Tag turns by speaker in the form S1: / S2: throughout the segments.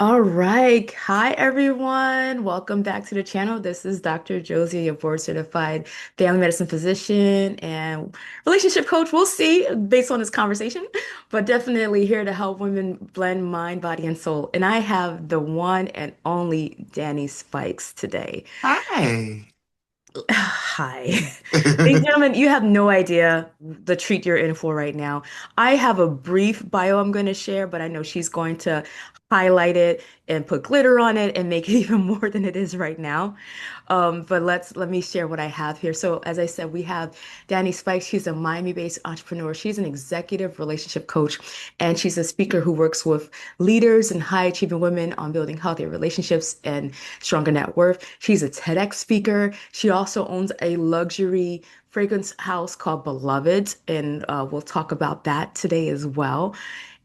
S1: All right. Hi, everyone. Welcome back to the channel. This is Dr. Josya, your board certified family medicine physician and relationship coach. We'll see based on this conversation, but definitely here to help women blend mind, body, and soul. And I have the one and only Danie Spikes today.
S2: Hi.
S1: Hi. Ladies and gentlemen, you have no idea the treat you're in for right now. I have a brief bio I'm going to share, but I know she's going to highlight it and put glitter on it and make it even more than it is right now. But let me share what I have here. So, as I said, we have Danie Spikes. She's a Miami-based entrepreneur. She's an executive relationship coach, and she's a speaker who works with leaders and high-achieving women on building healthier relationships and stronger net worth. She's a TEDx speaker. She also owns a luxury fragrance house called Beloved, and we'll talk about that today as well.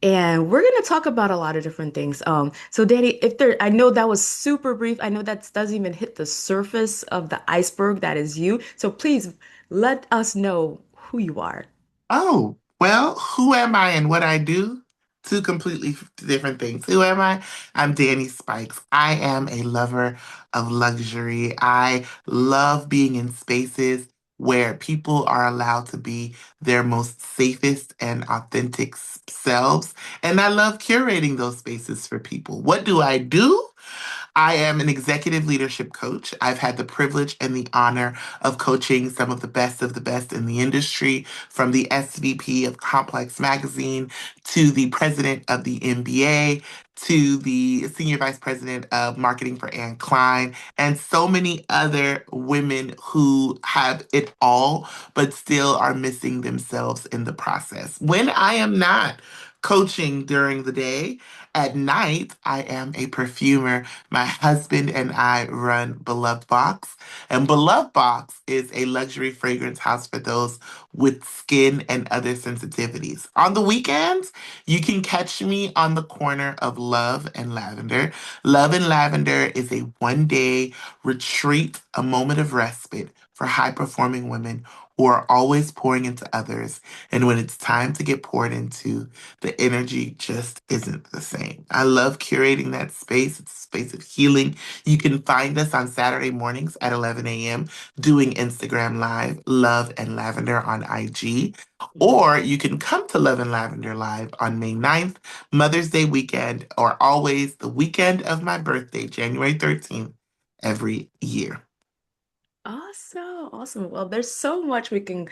S1: And we're going to talk about a lot of different things. So Danny, if there, I know that was super brief. I know that doesn't even hit the surface of the iceberg that is you. So please let us know who you are.
S2: Oh, well, who am I and what I do? Two completely different things. Who am I? I'm Danie Spikes. I am a lover of luxury. I love being in spaces where people are allowed to be their most safest and authentic selves. And I love curating those spaces for people. What do I do? I am an executive leadership coach. I've had the privilege and the honor of coaching some of the best in the industry, from the SVP of Complex Magazine to the president of the NBA to the senior vice president of marketing for Anne Klein, and so many other women who have it all, but still are missing themselves in the process. When I am not coaching during the day, at night, I am a perfumer. My husband and I run Beloved Box, and Beloved Box is a luxury fragrance house for those with skin and other sensitivities. On the weekends, you can catch me on the corner of Love and Lavender. Love and Lavender is a 1 day retreat, a moment of respite for high performing women who are always pouring into others. And when it's time to get poured into, the energy just isn't the same. I love curating that space. It's a space of healing. You can find us on Saturday mornings at 11 a.m. doing Instagram Live, Love and Lavender on IG. Or you can come to Love and Lavender Live on May 9th, Mother's Day weekend, or always the weekend of my birthday, January 13th, every year.
S1: Awesome, awesome. Well, there's so much we can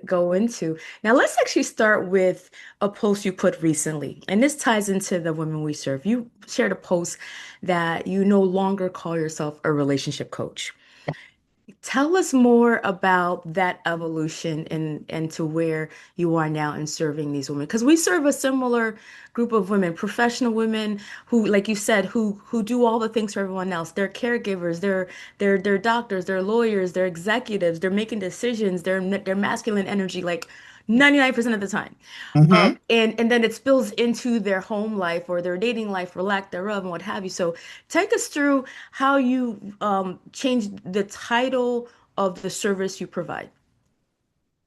S1: go into. Now, let's actually start with a post you put recently, and this ties into the women we serve. You shared a post that you no longer call yourself a relationship coach. Tell us more about that evolution and to where you are now in serving these women. Because we serve a similar group of women, professional women who, like you said, who do all the things for everyone else. They're caregivers, they're doctors, they're lawyers, they're executives, they're making decisions, they're masculine energy like 99% of the time.
S2: Mhm.
S1: And then it spills into their home life or their dating life or lack thereof and what have you. So take us through how you changed the title of the service you provide.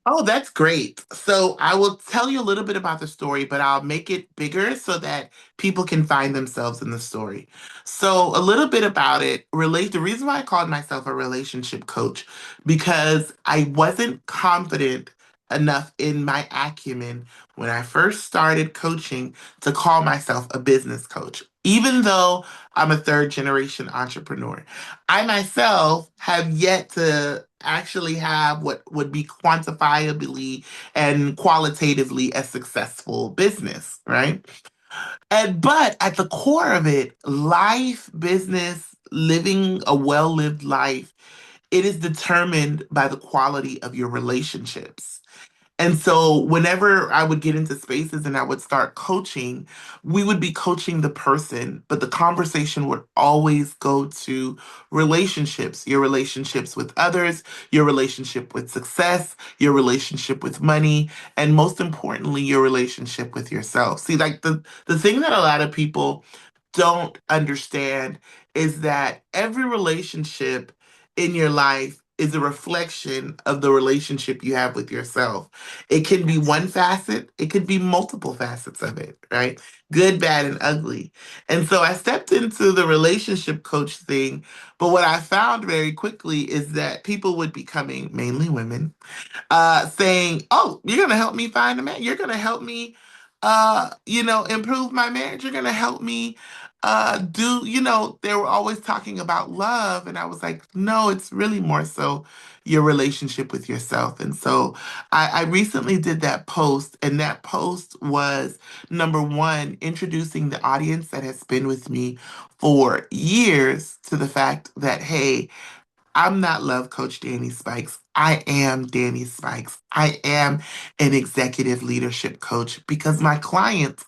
S2: Oh, that's great. So I will tell you a little bit about the story, but I'll make it bigger so that people can find themselves in the story. So a little bit about it, relate the reason why I called myself a relationship coach, because I wasn't confident enough in my acumen when I first started coaching to call myself a business coach. Even though I'm a third generation entrepreneur, I myself have yet to actually have what would be quantifiably and qualitatively a successful business, right? And but at the core of it, life, business, living a well-lived life, it is determined by the quality of your relationships. And so, whenever I would get into spaces and I would start coaching, we would be coaching the person, but the conversation would always go to relationships, your relationships with others, your relationship with success, your relationship with money, and most importantly, your relationship with yourself. See, like the thing that a lot of people don't understand is that every relationship in your life is a reflection of the relationship you have with yourself. It can be
S1: Yes.
S2: one facet, it could be multiple facets of it, right? Good, bad, and ugly. And so I stepped into the relationship coach thing, but what I found very quickly is that people would be coming, mainly women, saying, "Oh, you're gonna help me find a man. You're gonna help me, improve my marriage. You're gonna help me, do." They were always talking about love, and I was like, "No, it's really more so your relationship with yourself." And so, I recently did that post, and that post was number one, introducing the audience that has been with me for years to the fact that, hey, I'm not love coach Danie Spikes. I am Danie Spikes. I am an executive leadership coach because my clients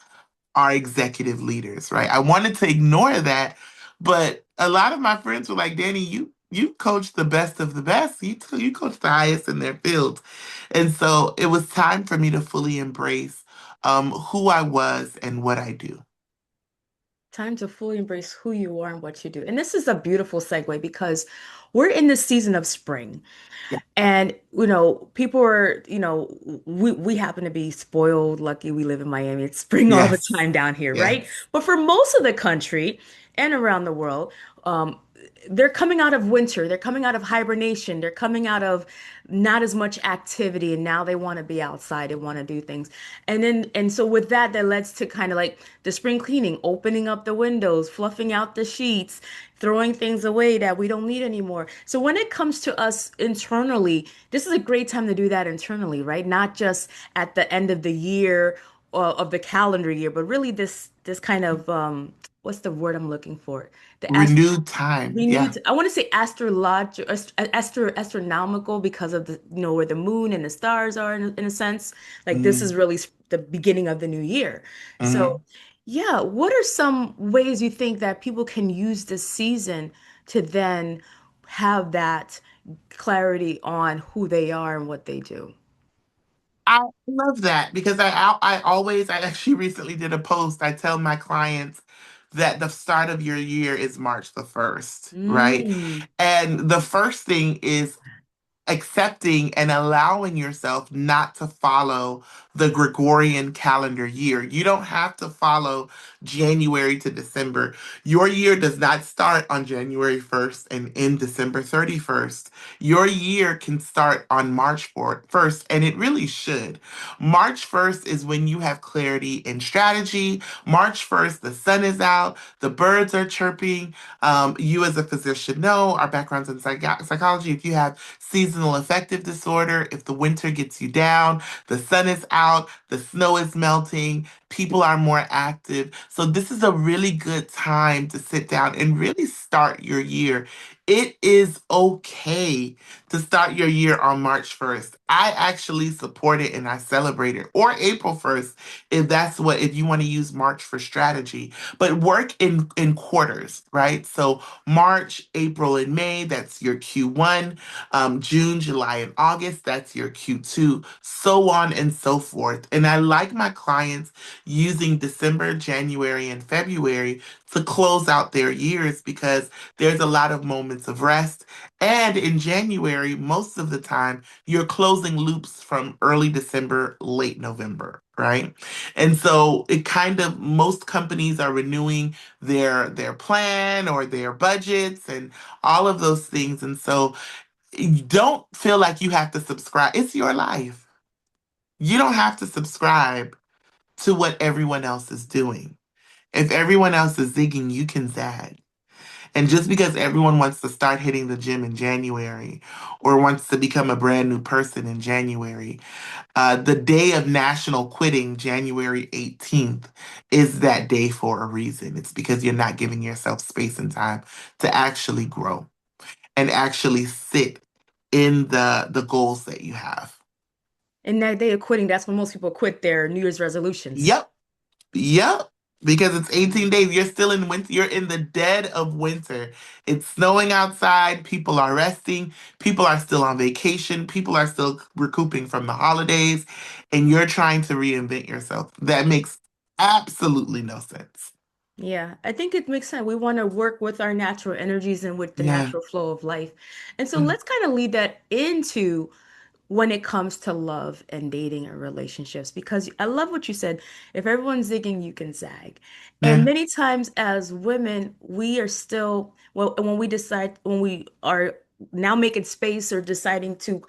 S2: are executive leaders, right? I wanted to ignore that, but a lot of my friends were like, "Danie, you coach the best of the best. You coach the highest in their fields." And so it was time for me to fully embrace who I was and what I do.
S1: Time to fully embrace who you are and what you do. And this is a beautiful segue because we're in the season of spring.
S2: Yeah.
S1: And people are, we happen to be spoiled, lucky we live in Miami. It's spring all the
S2: Yes.
S1: time down here, right?
S2: Yes.
S1: But for most of the country and around the world, um, they're coming out of winter, they're coming out of hibernation, they're coming out of not as much activity, and now they want to be outside and want to do things. And so with that, that leads to kind of like the spring cleaning, opening up the windows, fluffing out the sheets, throwing things away that we don't need anymore. So when it comes to us internally, this is a great time to do that internally, right? Not just at the end of the year of the calendar year, but really this kind of what's the word I'm looking for? The
S2: Renewed time. Yeah.
S1: renewed, I want to say astrological, astronomical because of the, where the moon and the stars are in a sense. Like this is
S2: Mm-hmm.
S1: really the beginning of the new year. So, yeah, what are some ways you think that people can use this season to then have that clarity on who they are and what they do?
S2: I love that because I actually recently did a post. I tell my clients that the start of your year is March the 1st, right?
S1: Mm.
S2: And the first thing is accepting and allowing yourself not to follow the Gregorian calendar year. You don't have to follow January to December. Your year does not start on January 1st and end December 31st. Your year can start on March 1st, and it really should. March 1st is when you have clarity and strategy. March 1st, the sun is out, the birds are chirping. You, as a physician, know our backgrounds in psychology. If you have seasonal affective disorder, if the winter gets you down, the sun is out, the snow is melting, people are more active. So, this is a really good time to sit down and really start your year. It is okay to start your year on March 1st. I actually support it and I celebrate it, or April 1st, if you want to use March for strategy. But work in quarters, right? So, March, April, and May, that's your Q1. June, July, and August, that's your Q2, so on and so forth. And I like my clients using December, January, and February to close out their years because there's a lot of moments of rest. And in January, most of the time, you're closing loops from early December, late November, right? And so it kind of, most companies are renewing their plan or their budgets and all of those things. And so you don't feel like you have to subscribe. It's your life. You don't have to subscribe to what everyone else is doing. If everyone else is zigging, you can zag. And just because everyone wants to start hitting the gym in January or wants to become a brand new person in January, the day of national quitting, January 18th, is that day for a reason. It's because you're not giving yourself space and time to actually grow and actually sit in the goals that you have.
S1: And that day of quitting, that's when most people quit their New Year's resolutions.
S2: Yep. Yep. Because it's 18 days. You're still in winter. You're in the dead of winter. It's snowing outside. People are resting. People are still on vacation. People are still recouping from the holidays. And you're trying to reinvent yourself. That makes absolutely no sense.
S1: Yeah, I think it makes sense. We want to work with our natural energies and with the
S2: Yeah.
S1: natural flow of life. And so
S2: Mm.
S1: let's kind of lead that into when it comes to love and dating and relationships, because I love what you said. If everyone's zigging, you can zag. And
S2: Yeah.
S1: many times as women, we are still, well, when we are now making space or deciding to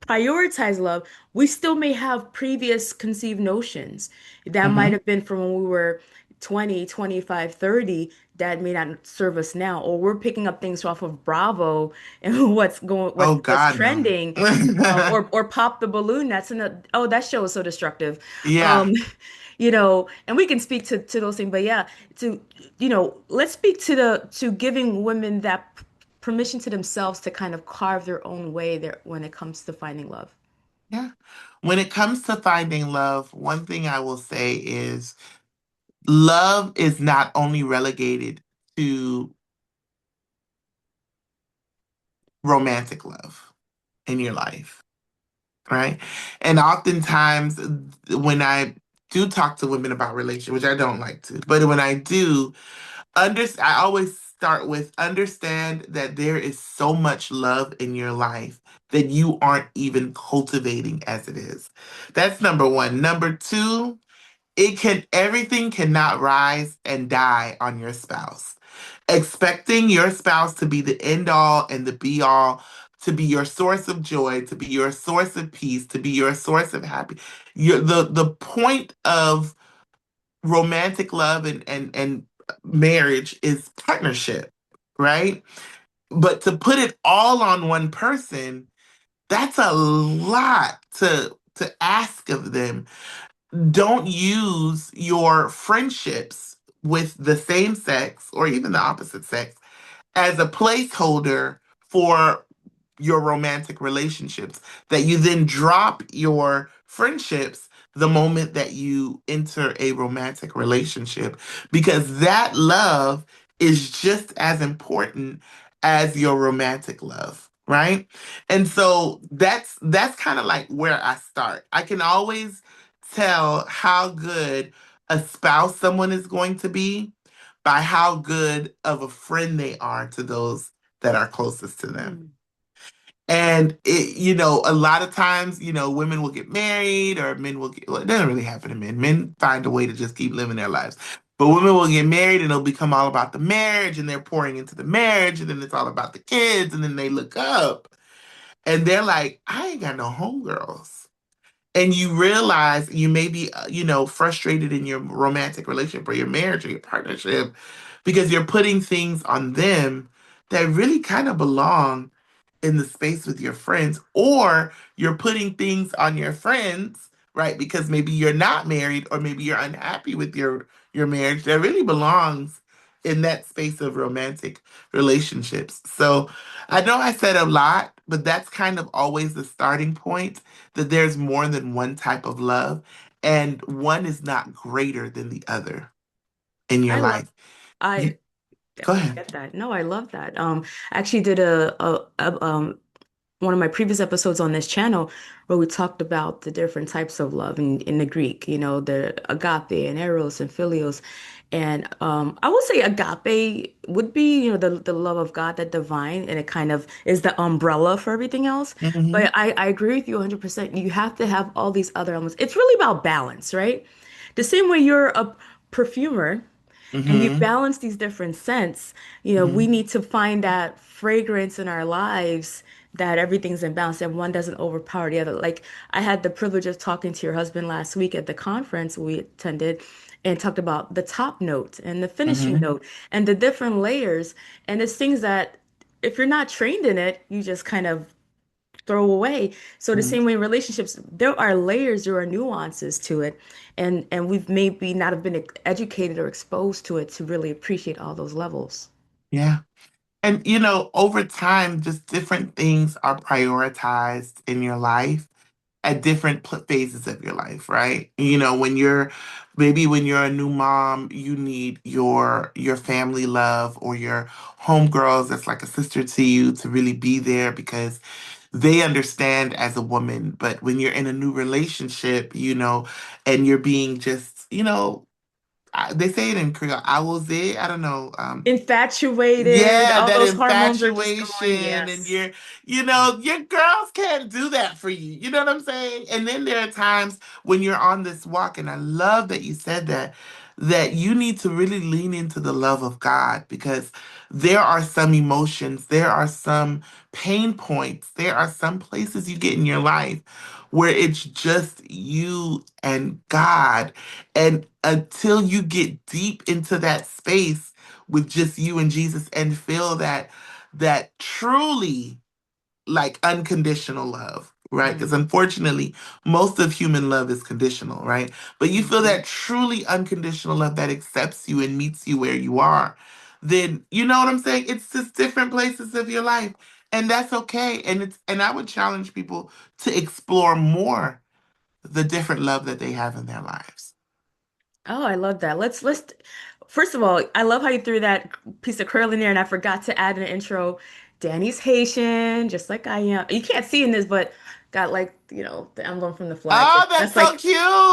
S1: prioritize love, we still may have previous conceived notions that might
S2: Hmm.
S1: have been from when we were 20, 25, 30 that may not serve us now. Or we're picking up things off of Bravo and
S2: Oh
S1: what's
S2: God, no.
S1: trending, or Pop the Balloon. Oh, that show is so destructive.
S2: Yeah.
S1: Um, and we can speak to those things, but yeah, to let's speak to giving women that permission to themselves to kind of carve their own way there when it comes to finding love.
S2: Yeah. When it comes to finding love, one thing I will say is love is not only relegated to romantic love in your life, right? And oftentimes when I do talk to women about relationships, which I don't like to, but when I do, I always start with understand that there is so much love in your life that you aren't even cultivating as it is. That's number one. Number two, everything cannot rise and die on your spouse. Expecting your spouse to be the end all and the be all, to be your source of joy, to be your source of peace, to be your source of happiness. The point of romantic love and marriage is partnership, right? But to put it all on one person, that's a lot to ask of them. Don't use your friendships with the same sex or even the opposite sex as a placeholder for your romantic relationships, that you then drop your friendships the moment that you enter a romantic relationship, because that love is just as important as your romantic love, right? And so that's kind of like where I start. I can always tell how good a spouse someone is going to be by how good of a friend they are to those that are closest to them.
S1: Mm.
S2: And a lot of times, women will get married or men will well, it doesn't really happen to men. Men find a way to just keep living their lives. But women will get married and it'll become all about the marriage and they're pouring into the marriage and then it's all about the kids and then they look up and they're like, I ain't got no homegirls. And you realize you may be, frustrated in your romantic relationship or your marriage or your partnership because you're putting things on them that really kind of belong in the space with your friends, or you're putting things on your friends, right? Because maybe you're not married or maybe you're unhappy with your marriage that really belongs in that space of romantic relationships. So I know I said a lot, but that's kind of always the starting point, that there's more than one type of love and one is not greater than the other in your
S1: I love,
S2: life.
S1: I
S2: You, go
S1: definitely
S2: ahead.
S1: get that. No, I love that. I actually did one of my previous episodes on this channel where we talked about the different types of love in the Greek, the agape and eros and philios. And I would say agape would be, the love of God, that divine, and it kind of is the umbrella for everything else.
S2: Hmm.
S1: But I agree with you 100%. You have to have all these other elements. It's really about balance, right? The same way you're a perfumer and you
S2: Hmm.
S1: balance these different scents, we
S2: Hmm.
S1: need to find that fragrance in our lives, that everything's in balance and one doesn't overpower the other. Like I had the privilege of talking to your husband last week at the conference we attended and talked about the top note and the finishing
S2: Hmm.
S1: note and the different layers. And it's things that if you're not trained in it, you just kind of throw away. So the
S2: Hmm.
S1: same way in relationships, there are layers, there are nuances to it, and we've maybe not have been educated or exposed to it to really appreciate all those levels.
S2: Yeah. And over time, just different things are prioritized in your life at different phases of your life, right? When you're a new mom, you need your family love or your homegirls that's like a sister to you to really be there because they understand as a woman. But when you're in a new relationship, and you're being just, they say it in Creole. I will say, I don't know.
S1: Infatuated,
S2: Yeah,
S1: all
S2: that
S1: those hormones are just going.
S2: infatuation, and
S1: Yes.
S2: your girls can't do that for you. You know what I'm saying? And then there are times when you're on this walk, and I love that you said that, that you need to really lean into the love of God because there are some emotions, there are some pain points, there are some places you get in your life where it's just you and God. And until you get deep into that space, with just you and Jesus and feel that truly like unconditional love, right? Because
S1: Mm,
S2: unfortunately, most of human love is conditional, right? But you feel
S1: mhm.
S2: that truly unconditional love that accepts you and meets you where you are, then you know what I'm saying? It's just different places of your life. And that's okay. And I would challenge people to explore more the different love that they have in their lives.
S1: Oh, I love that. Let's first of all, I love how you threw that piece of curl in there, and I forgot to add in the intro. Danny's Haitian, just like I am. You can't see in this, but got like, the emblem from the flag.
S2: Oh, that's so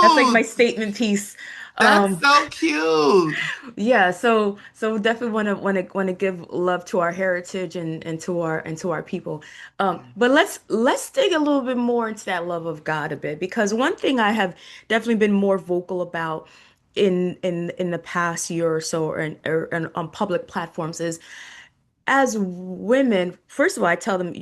S1: That's like my
S2: cute.
S1: statement piece.
S2: That's
S1: Um,
S2: so cute.
S1: yeah, so definitely want to give love to our heritage and to our people. But let's dig a little bit more into that love of God a bit because one thing I have definitely been more vocal about in the past year or so or on public platforms is as women, first of all, I tell them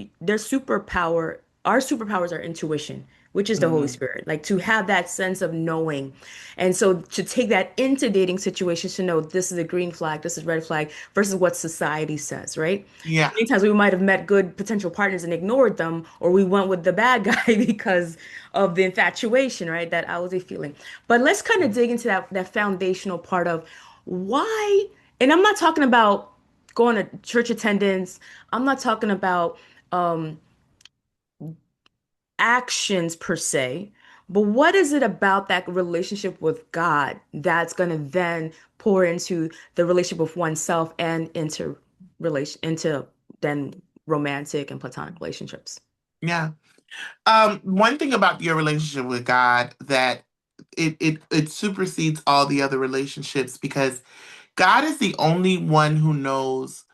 S1: our superpowers are intuition, which is the Holy
S2: Mm,
S1: Spirit, like to have that sense of knowing. And so to take that into dating situations to know this is a green flag, this is red flag versus what society says, right?
S2: yeah.
S1: Many times we might have met good potential partners and ignored them, or we went with the bad guy because of the infatuation, right? That I was a feeling. But let's kind of dig into that foundational part of why, and I'm not talking about going to church attendance. I'm not talking about um, actions per se, but what is it about that relationship with God that's going to then pour into the relationship with oneself and into then romantic and platonic relationships?
S2: Yeah. One thing about your relationship with God that it supersedes all the other relationships because God is the only one who knows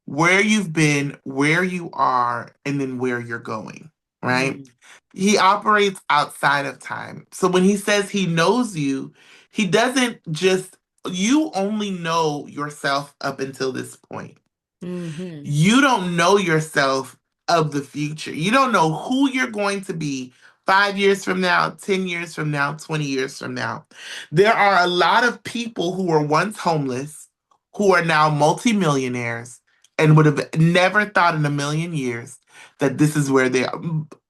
S2: where you've been, where you are, and then where you're going, right?
S1: Mm,
S2: He operates outside of time. So when he says he knows you, he doesn't just, you only know yourself up until this point.
S1: hmm.
S2: You don't know yourself of the future. You don't know who you're going to be 5 years from now, 10 years from now, 20 years from now. There are a lot of people who were once homeless who are now multimillionaires and would have never thought in a million years that this is where they are.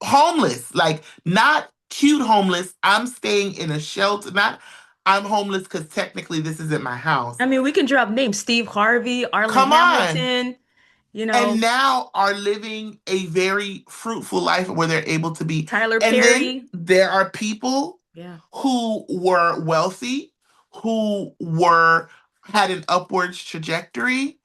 S2: Homeless, like not cute homeless. I'm staying in a shelter, not I'm homeless because technically this isn't my house.
S1: I mean, we can drop names: Steve Harvey, Arlen
S2: Come on,
S1: Hamilton, you know,
S2: and now are living a very fruitful life where they're able to be.
S1: Tyler
S2: And then
S1: Perry.
S2: there are people
S1: Yeah.
S2: who were wealthy, who were had an upwards trajectory,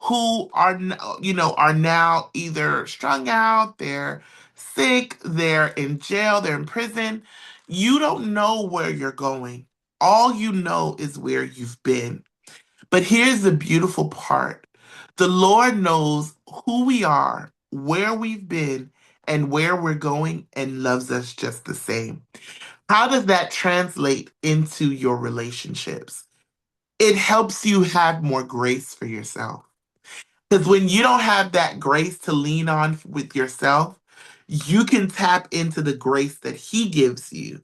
S2: who are now either strung out, they're sick, they're in jail, they're in prison. You don't know where you're going. All you know is where you've been. But here's the beautiful part. The Lord knows who we are, where we've been, and where we're going, and loves us just the same. How does that translate into your relationships? It helps you have more grace for yourself. Because when you don't have that grace to lean on with yourself, you can tap into the grace that He gives you.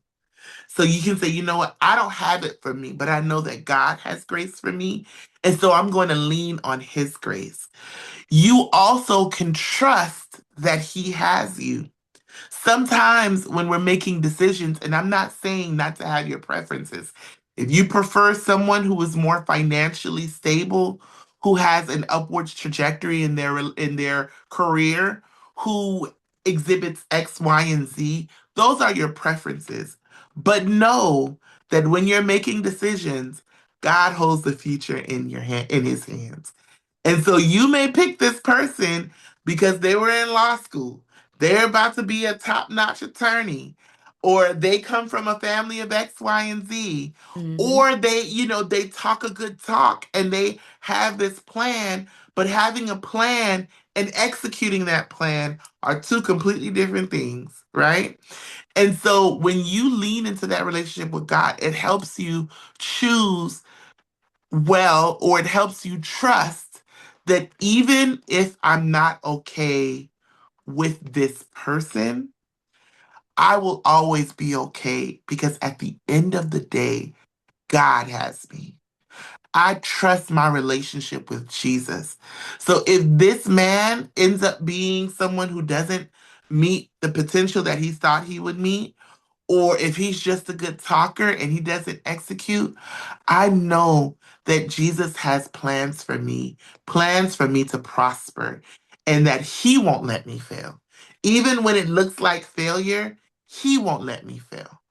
S2: So you can say, you know what, I don't have it for me, but I know that God has grace for me. And so I'm going to lean on His grace. You also can trust that He has you. Sometimes when we're making decisions, and I'm not saying not to have your preferences, if you prefer someone who is more financially stable, who has an upwards trajectory in their career, who exhibits X, Y, and Z, those are your preferences. But know that when you're making decisions, God holds the future in his hands. And so you may pick this person because they were in law school. They're about to be a top-notch attorney. or they come from a family of X, Y, and Z,
S1: Hmm.
S2: or they talk a good talk and they have this plan, but having a plan and executing that plan are two completely different things, right? And so when you lean into that relationship with God, it helps you choose well, or it helps you trust that even if I'm not okay with this person, I will always be okay because at the end of the day, God has me. I trust my relationship with Jesus. So if this man ends up being someone who doesn't meet the potential that he thought he would meet, or if he's just a good talker and he doesn't execute, I know that Jesus has plans for me to prosper, and that he won't let me fail. Even when it looks like failure, he won't let me fail.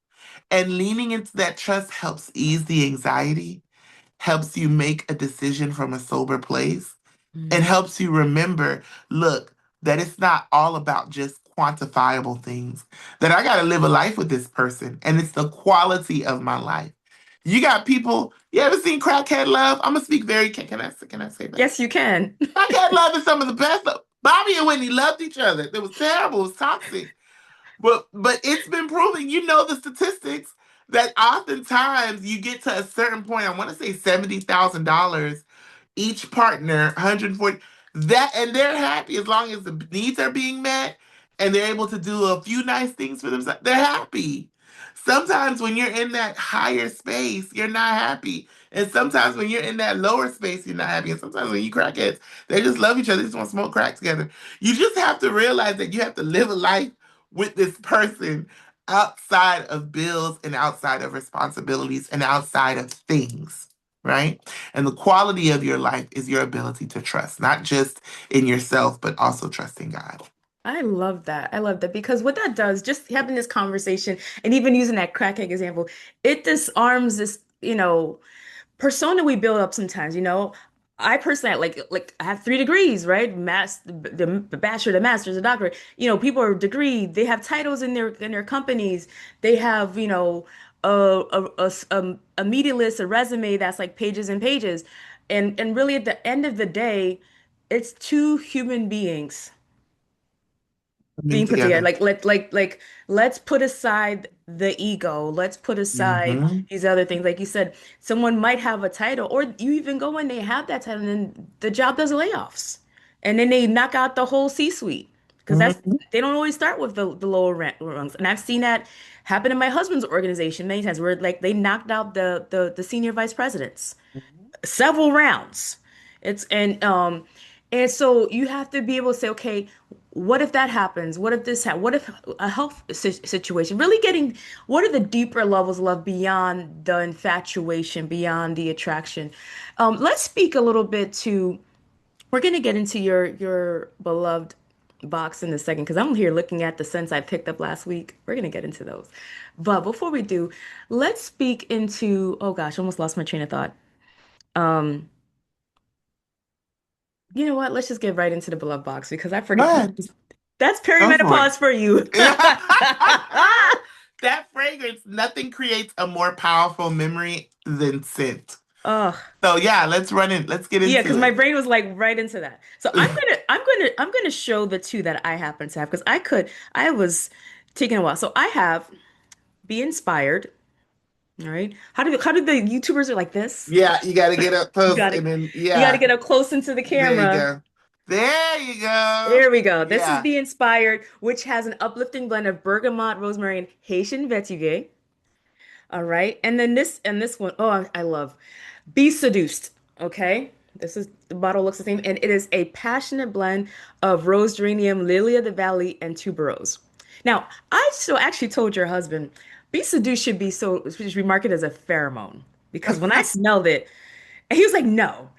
S2: And leaning into that trust helps ease the anxiety, helps you make a decision from a sober place, and
S1: Hmm.
S2: helps you remember, look, that it's not all about just quantifiable things, that I got to live a life with this person, and it's the quality of my life. You got people, you ever seen crackhead love? I'm going to speak very, can I say that?
S1: Yes, you can.
S2: Crackhead love is some of the best. Bobby and Whitney loved each other. It was terrible. It was toxic. But it's been proven, the statistics, that oftentimes you get to a certain point, I want to say $70,000 each partner, 140, that, and they're happy as long as the needs are being met and they're able to do a few nice things for themselves. They're happy. Sometimes when you're in that higher space, you're not happy. And sometimes when you're in that lower space, you're not happy. And sometimes when you crackheads, they just love each other. They just want to smoke crack together. You just have to realize that you have to live a life with this person outside of bills and outside of responsibilities and outside of things, right? And the quality of your life is your ability to trust, not just in yourself, but also trusting God.
S1: I love that. I love that because what that does, just having this conversation and even using that crackhead example, it disarms this, persona we build up sometimes, I personally like I have 3 degrees, right? The bachelor, the master's, the doctorate. People are degree, they have titles in their companies. They have, a media list, a resume that's like pages and pages. And really at the end of the day, it's two human beings
S2: Coming
S1: being put together.
S2: together.
S1: Let's put aside the ego. Let's put aside
S2: Hmm.
S1: these other things. Like you said, someone might have a title, or you even go when they have that title, and then the job does layoffs, and then they knock out the whole C-suite because
S2: Hmm.
S1: they don't always start with the lower rungs. And I've seen that happen in my husband's organization many times, where like they knocked out the senior vice presidents several rounds. It's and so you have to be able to say, okay, what if that happens? What if what if a health situation? Really getting what are the deeper levels of love beyond the infatuation, beyond the attraction? Let's speak a little bit to. We're gonna get into your beloved box in a second because I'm here looking at the scents I picked up last week. We're gonna get into those, but before we do, let's speak into. Oh gosh, almost lost my train of thought. Um, You know what? Let's just get right into the beloved box because I forget.
S2: But
S1: That's
S2: go for it.
S1: perimenopause for you.
S2: That fragrance, nothing creates a more powerful memory than scent.
S1: Ugh.
S2: So yeah, let's run in. Let's get
S1: Yeah,
S2: into
S1: because my
S2: it.
S1: brain was like right into that. So I'm gonna show the two that I happen to have because I was taking a while. So I have Be Inspired. All right. How do the YouTubers are like this?
S2: Yeah, you got to get up
S1: You
S2: close
S1: got
S2: and
S1: to
S2: then
S1: you got to
S2: yeah,
S1: get up close into the
S2: there you
S1: camera.
S2: go. There you go.
S1: There we go. This is
S2: Yeah.
S1: Be Inspired, which has an uplifting blend of bergamot, rosemary, and Haitian vetiver. All right. And this one, oh, I love Be Seduced. Okay. This is the bottle looks the same, and it is a passionate blend of rose geranium, lily of the valley, and tuberose. Now, I so actually told your husband, Be Seduced should be marketed as a pheromone because when I smelled it, and he was like, no.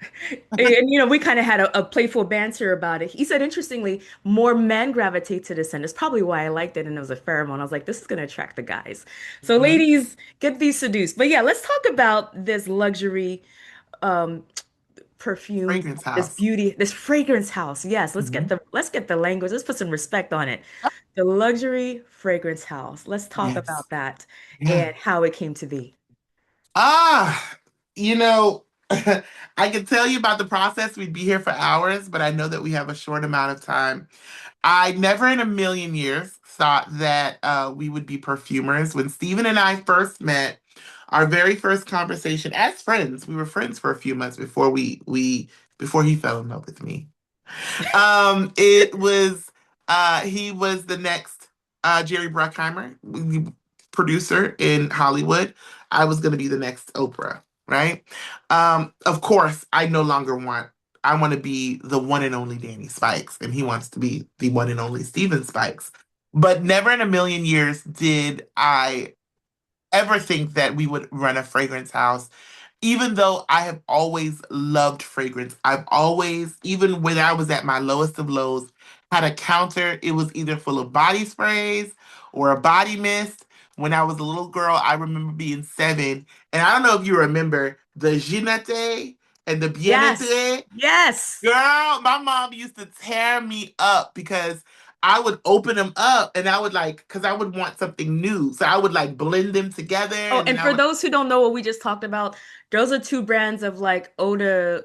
S1: And, we kind of had a playful banter about it. He said, interestingly, more men gravitate to this scent. It's probably why I liked it. And it was a pheromone. I was like, this is going to attract the guys. So,
S2: Mhm.
S1: ladies, get these seduced. But yeah, let's talk about this luxury um, perfume,
S2: Fragrance
S1: this
S2: house.
S1: beauty, this fragrance house. Yes, let's get
S2: Mhm.
S1: the language. Let's put some respect on it. The luxury fragrance house. Let's talk
S2: Yes.
S1: about that
S2: Yeah.
S1: and how it came to be.
S2: Ah, you know, I could tell you about the process. We'd be here for hours, but I know that we have a short amount of time. I never in a million years thought that we would be perfumers. When Stephen and I first met, our very first conversation as friends, we were friends for a few months before we before he fell in love with me. It was he was the next Jerry Bruckheimer, producer in Hollywood. I was going to be the next Oprah, right? Of course, I want to be the one and only Danie Spikes, and he wants to be the one and only Steven Spikes. But never in a million years did I ever think that we would run a fragrance house, even though I have always loved fragrance. I've always, even when I was at my lowest of lows, had a counter. It was either full of body sprays or a body mist. When I was a little girl, I remember being 7. And I don't know if you remember the Ginette and the
S1: Yes.
S2: Bienete.
S1: Yes.
S2: Girl, my mom used to tear me up because I would open them up and I would like, because I would want something new. So I would like blend them together
S1: Oh,
S2: and then
S1: and
S2: I
S1: for
S2: would
S1: those who don't know what we just talked about, those are two brands of like eau de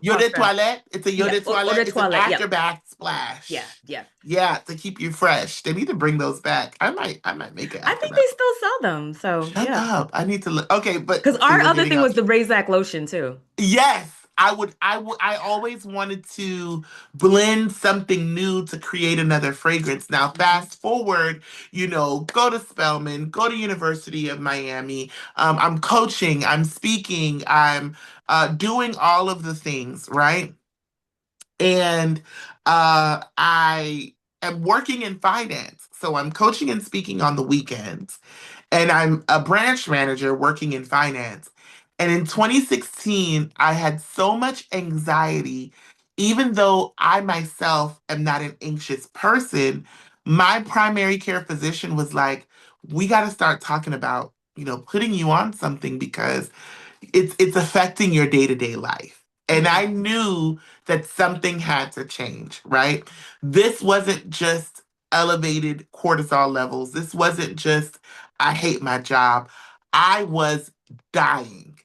S2: Eau de
S1: parfum.
S2: toilette. It's a eau
S1: Yeah,
S2: de
S1: eau
S2: toilette.
S1: de
S2: It's an
S1: toilette.
S2: after
S1: Yep.
S2: bath
S1: Yeah,
S2: splash.
S1: yeah.
S2: Yeah, to keep you fresh. They need to bring those back. I might make it
S1: I
S2: after
S1: think they
S2: bath.
S1: still sell them. So
S2: Shut
S1: yeah.
S2: up. I need to look. Okay, but
S1: Because
S2: see,
S1: our
S2: we're
S1: other
S2: getting
S1: thing was
S2: up.
S1: the Razak lotion too.
S2: Yes, I always wanted to blend something new to create another fragrance. Now,
S1: Mhm.
S2: fast forward, go to Spelman, go to University of Miami. I'm coaching, I'm speaking, I'm doing all of the things, right? And I am working in finance. So I'm coaching and speaking on the weekends. And I'm a branch manager working in finance. And in 2016, I had so much anxiety, even though I myself am not an anxious person. My primary care physician was like, we got to start talking about, putting you on something because it's affecting your day-to-day life. And
S1: Mm,
S2: I knew that something had to change, right? This wasn't just elevated cortisol levels. This wasn't just I hate my job. I was dying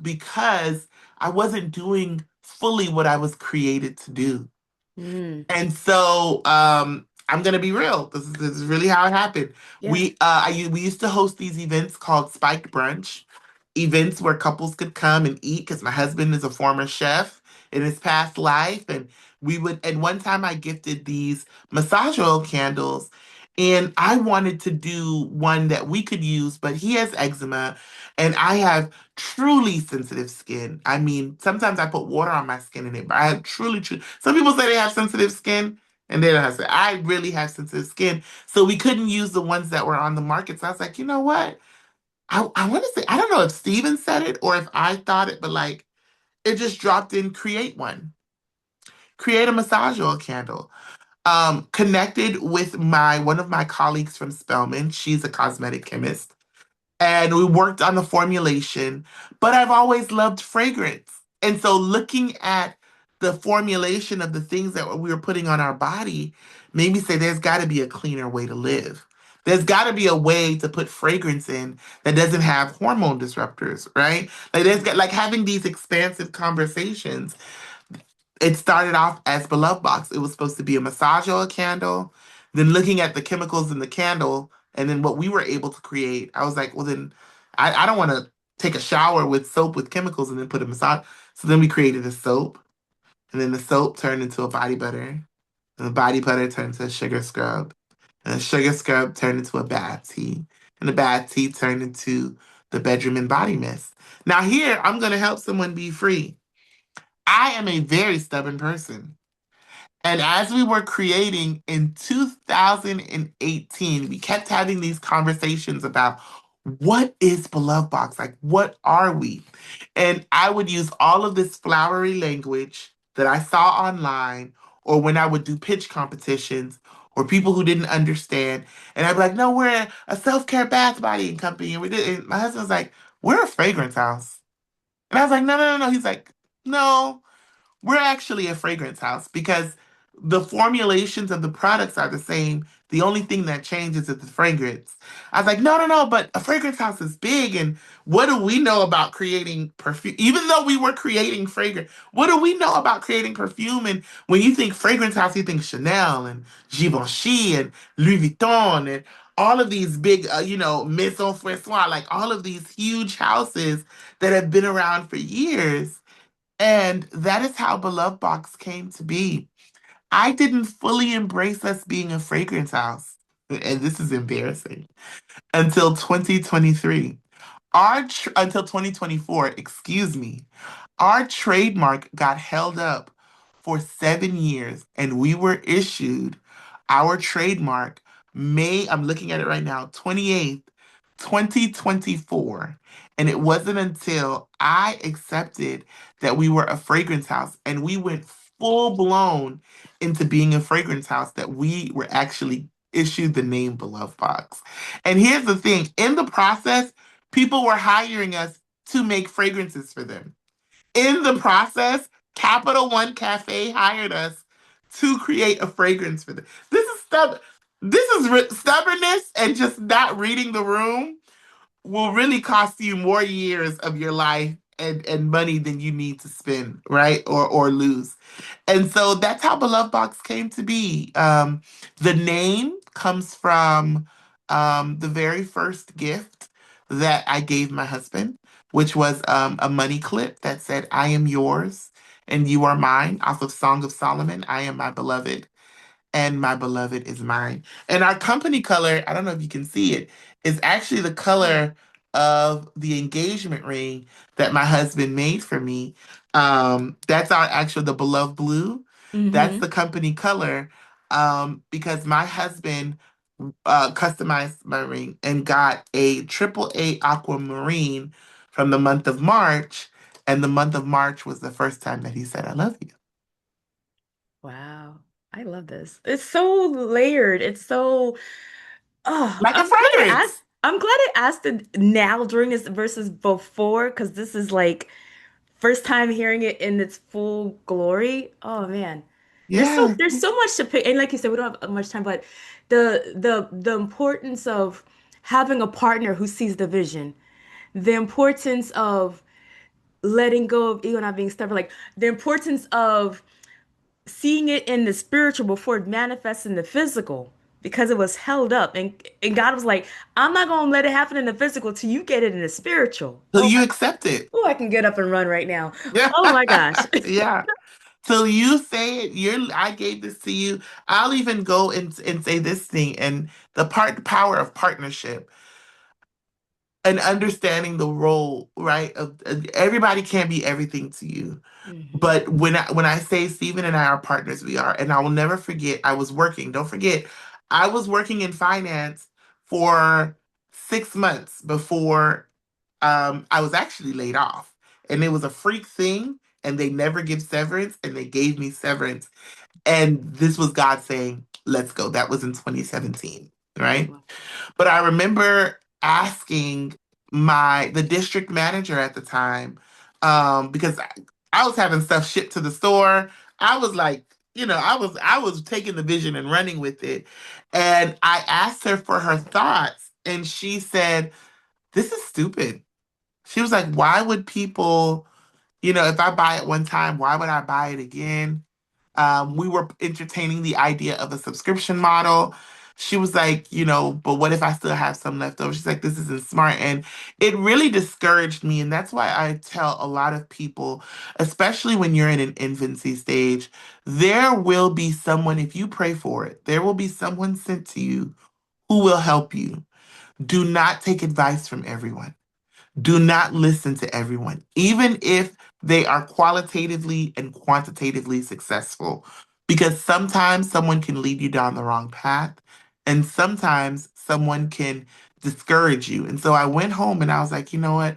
S2: because I wasn't doing fully what I was created to do.
S1: mm,
S2: And so I'm gonna be real. This is really how it happened.
S1: yeah.
S2: We used to host these events called Spike Brunch, events where couples could come and eat because my husband is a former chef in his past life, and we would. And one time I gifted these massage oil candles, and I wanted to do one that we could use, but he has eczema, and I have truly sensitive skin. I mean, sometimes I put water on my skin in it, but I have truly, truly. Some people say they have sensitive skin, and they don't have. I really have sensitive skin, so we couldn't use the ones that were on the market. So I was like, you know what? I want to say I don't know if Steven said it or if I thought it, but like it just dropped in. Create one. Create a massage oil candle. Connected with my one of my colleagues from Spelman. She's a cosmetic chemist and we worked on the formulation. But I've always loved fragrance. And so looking at the formulation of the things that we were putting on our body made me say there's got to be a cleaner way to live. There's got to be a way to put fragrance in that doesn't have hormone disruptors, right? Like there's got like having these expansive conversations. It started off as Beloved Box. It was supposed to be a massage oil candle. Then looking at the chemicals in the candle and then what we were able to create, I was like, well, then I don't want to take a shower with soap with chemicals and then put a massage. So then we created a soap. And then the soap turned into a body butter. And the body butter turned into a sugar scrub. And the sugar scrub turned into a bath tea. And the bath tea turned into the bedroom and body mist. Now, here, I'm going to help someone be free. I am a very stubborn person. And as we were creating in 2018, we kept having these conversations about what is Beloved Box? Like, what are we? And I would use all of this flowery language that I saw online or when I would do pitch competitions or people who didn't understand. And I'd be like, no, we're a self-care bath body company. And we did. And my husband was like, we're a fragrance house. And I was like, no, no, no, no. He's like, no. We're actually a fragrance house because the formulations of the products are the same. The only thing that changes is the fragrance. I was like, no, no, no, but a fragrance house is big. And what do we know about creating perfume? Even though we were creating fragrance, what do we know about creating perfume? And when you think fragrance house, you think Chanel and Givenchy and Louis Vuitton and all of these big, Maison Francois, like all of these huge houses that have been around for years. And that is how Beloved Box came to be. I didn't fully embrace us being a fragrance house, and this is embarrassing, until 2023. Until 2024, excuse me. Our trademark got held up for 7 years, and we were issued our trademark I'm looking at it right now, 28th, 2024. And it wasn't until I accepted that we were a fragrance house and we went full blown into being a fragrance house that we were actually issued the name Beloved Box. And here's the thing, in the process, people were hiring us to make fragrances for them. In the process, Capital One Cafe hired us to create a fragrance for them. Stubbornness and just not reading the room will really cost you more years of your life and money than you need to spend, right? Or lose. And so that's how Beloved Box came to be. The name comes from the very first gift that I gave my husband, which was a money clip that said, I am yours and you are mine, off of Song of Solomon. I am my beloved and my beloved is mine. And our company color, I don't know if you can see it, is actually the
S1: Oh.
S2: color of the engagement ring that my husband made for me. That's our actual, the beloved blue. That's
S1: Mm-hmm.
S2: the company color because my husband customized my ring and got a triple A aquamarine from the month of March. And the month of March was the first time that he said, I love you.
S1: Wow. I love this. It's so layered. It's so, oh,
S2: Like a fragrance.
S1: I'm glad it asked it now during this versus before, because this is like first time hearing it in its full glory. Oh man.
S2: Yeah.
S1: There's so much to pick. And like you said, we don't have much time, but the importance of having a partner who sees the vision, the importance of letting go of ego, not being stubborn, like the importance of seeing it in the spiritual before it manifests in the physical because it was held up, and God was like, I'm not gonna let it happen in the physical till you get it in the spiritual.
S2: So you accept it.
S1: Oh, I can get up and run right now.
S2: Yeah.
S1: Oh my gosh.
S2: Yeah. So you say it, I gave this to you. I'll even go and say this thing and power of partnership and understanding the role, right? Of everybody can't be everything to you.
S1: Hmm.
S2: But when I say Stephen and I are partners, we are. And I will never forget, I was working. Don't forget, I was working in finance for 6 months before I was actually laid off. And it was a freak thing, and they never give severance, and they gave me severance. And this was God saying, let's go. That was in 2017, right?
S1: Wow.
S2: But I remember asking the district manager at the time, because I was having stuff shipped to the store. I was like, I was taking the vision and running with it. And I asked her for her thoughts, and she said, this is stupid. She was like, why would people, if I buy it one time, why would I buy it again? We were entertaining the idea of a subscription model. She was like, but what if I still have some left over? She's like, this isn't smart. And it really discouraged me. And that's why I tell a lot of people, especially when you're in an infancy stage, there will be someone, if you pray for it, there will be someone sent to you who will help you. Do not take advice from everyone. Do not listen to everyone, even if they are qualitatively and quantitatively successful, because sometimes someone can lead you down the wrong path, and sometimes someone can discourage you. And so I went home and I was like, you know what?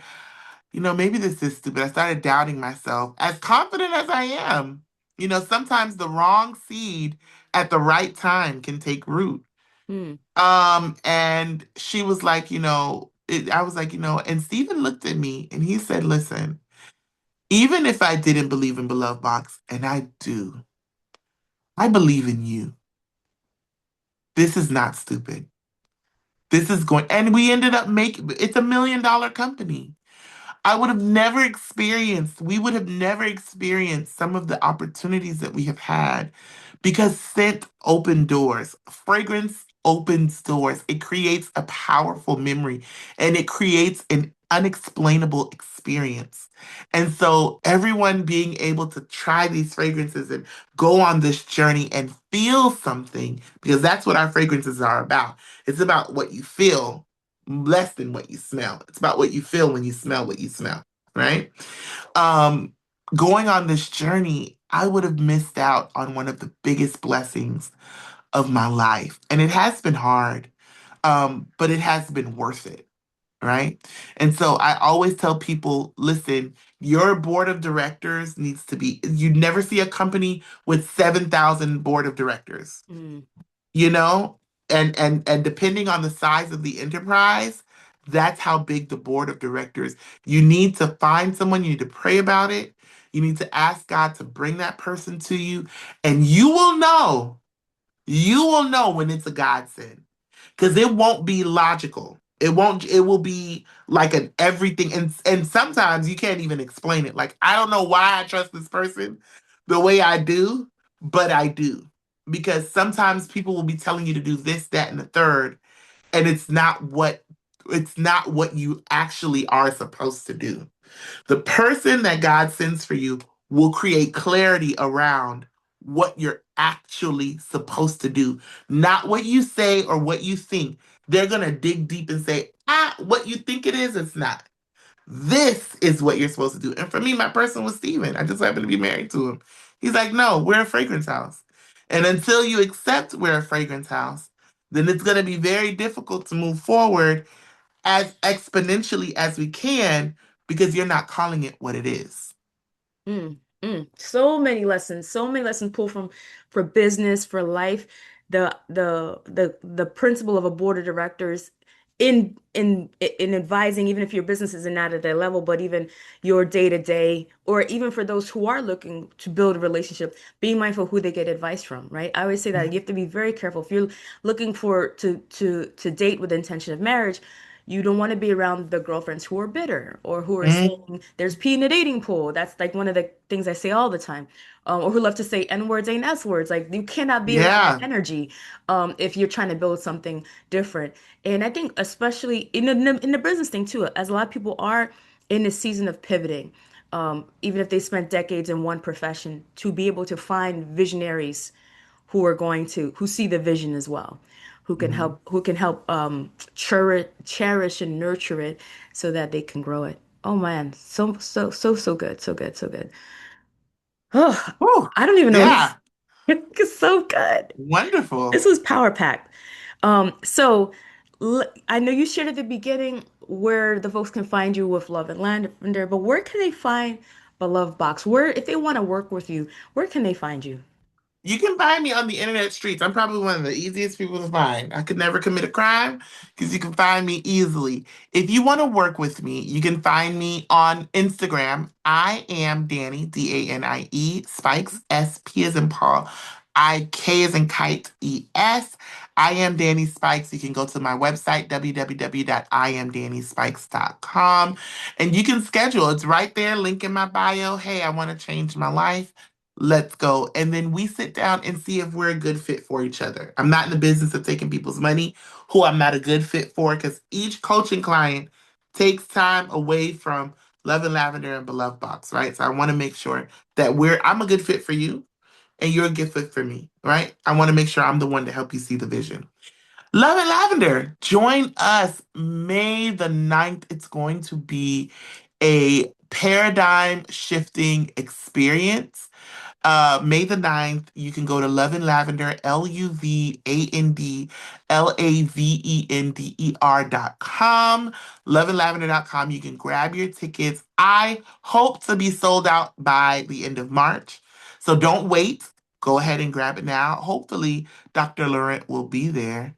S2: Maybe this is stupid. I started doubting myself. As confident as I am, sometimes the wrong seed at the right time can take root.
S1: Hmm.
S2: And she was like, I was like, and Stephen looked at me and he said, listen, even if I didn't believe in Beloved Box, and I do, I believe in you. This is not stupid. This is going, and we ended up making it's $1 million company. We would have never experienced some of the opportunities that we have had because scent opened doors. Fragrance opens doors. It creates a powerful memory and it creates an unexplainable experience. And so, everyone being able to try these fragrances and go on this journey and feel something, because that's what our fragrances are about. It's about what you feel less than what you smell. It's about what you feel when you smell what you smell, right? Um, Going on this journey, I would have missed out on one of the biggest blessings of my life. And it has been hard, but it has been worth it, right? And so I always tell people, listen, your board of directors needs to be, you never see a company with 7,000 board of directors,
S1: Mm,
S2: you know, and depending on the size of the enterprise, that's how big the board of directors. You need to find someone, you need to pray about it, you need to ask God to bring that person to you, and you will know when it's a godsend, because it won't be logical. It will be like an everything, and sometimes you can't even explain it. Like, I don't know why I trust this person the way I do, but I do. Because sometimes people will be telling you to do this, that, and the third, and it's not what you actually are supposed to do. The person that God sends for you will create clarity around what you're actually supposed to do, not what you say or what you think. They're going to dig deep and say, what you think it is, it's not. This is what you're supposed to do. And for me, my person was Steven. I just happened to be married to him. He's like, no, we're a fragrance house. And until you accept we're a fragrance house, then it's going to be very difficult to move forward as exponentially as we can because you're not calling it what it is.
S1: mm, so many lessons pulled from for business, for life. The principle of a board of directors in advising, even if your business isn't not at that level, but even your day to day, or even for those who are looking to build a relationship, being mindful of who they get advice from, right? I always say that you have to be very careful if you're looking for to date with the intention of marriage. You don't want to be around the girlfriends who are bitter or who are
S2: Mm,
S1: saying there's pee in the dating pool. That's like one of the things I say all the time. Or who love to say N words ain't S words. Like you cannot be around that
S2: yeah.
S1: energy if you're trying to build something different. And I think especially in the business thing too, as a lot of people are in this season of pivoting, even if they spent decades in one profession, to be able to find visionaries who see the vision as well,
S2: Mhm.
S1: who can help cherish and nurture it so that they can grow it. Oh man, so good, so good, so good. Oh,
S2: Whew.
S1: I don't even know.
S2: Yeah.
S1: It's so good. This
S2: Wonderful.
S1: was power packed. So I know you shared at the beginning where the folks can find you with Love and Lavender, but where can they find Beloved Box? Where, if they want to work with you, where can they find you?
S2: You can find me on the internet streets. I'm probably one of the easiest people to find. I could never commit a crime because you can find me easily. If you want to work with me, you can find me on Instagram. I am Danie, Danie Spikes, SP as in Paul, IK as in kite, ES. I am Danie Spikes. You can go to my website, www.iamdaniespikes.com, and you can schedule. It's right there, link in my bio. Hey, I want to change my life. Let's go. And then we sit down and see if we're a good fit for each other. I'm not in the business of taking people's money who I'm not a good fit for because each coaching client takes time away from Love and Lavender and Beloved Box, right? So I want to make sure that I'm a good fit for you and you're a good fit for me, right? I want to make sure I'm the one to help you see the vision. Love and Lavender, join us May the 9th. It's going to be a paradigm shifting experience. May the 9th, you can go to Love and Lavender, LUVANDLAVENDER.com, loveandlavender.com. You can grab your tickets. I hope to be sold out by the end of March. So don't wait. Go ahead and grab it now. Hopefully, Dr. Laurent will be there.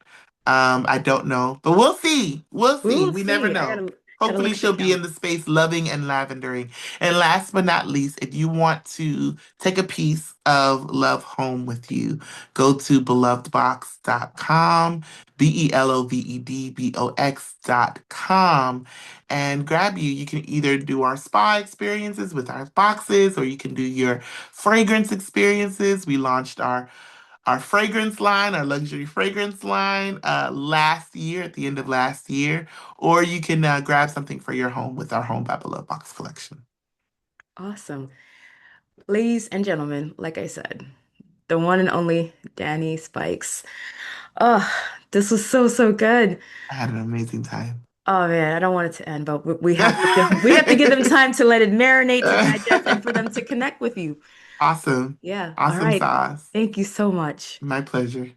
S2: I don't know, but we'll see. We'll see.
S1: We'll
S2: We never
S1: see. I gotta
S2: know.
S1: Gotta
S2: Hopefully
S1: look for
S2: she'll be
S1: Kim.
S2: in the space loving and lavendering. And last but not least, if you want to take a piece of love home with you, go to belovedbox.com, belovedbox.com, and grab you. You can either do our spa experiences with our boxes, or you can do your fragrance experiences. We launched our fragrance line, our luxury fragrance line, last year, at the end of last year, or you can grab something for your home with our Home by Below box collection.
S1: Awesome. Ladies and gentlemen, like I said, the one and only Danie Spikes. Oh, this was so, so good.
S2: I had an amazing time.
S1: Oh man, I don't want it to end, but we have to give them time to let it marinate, to digest, and for them to connect with you.
S2: Awesome.
S1: Yeah. All
S2: Awesome
S1: right.
S2: sauce.
S1: Thank you so much.
S2: My pleasure.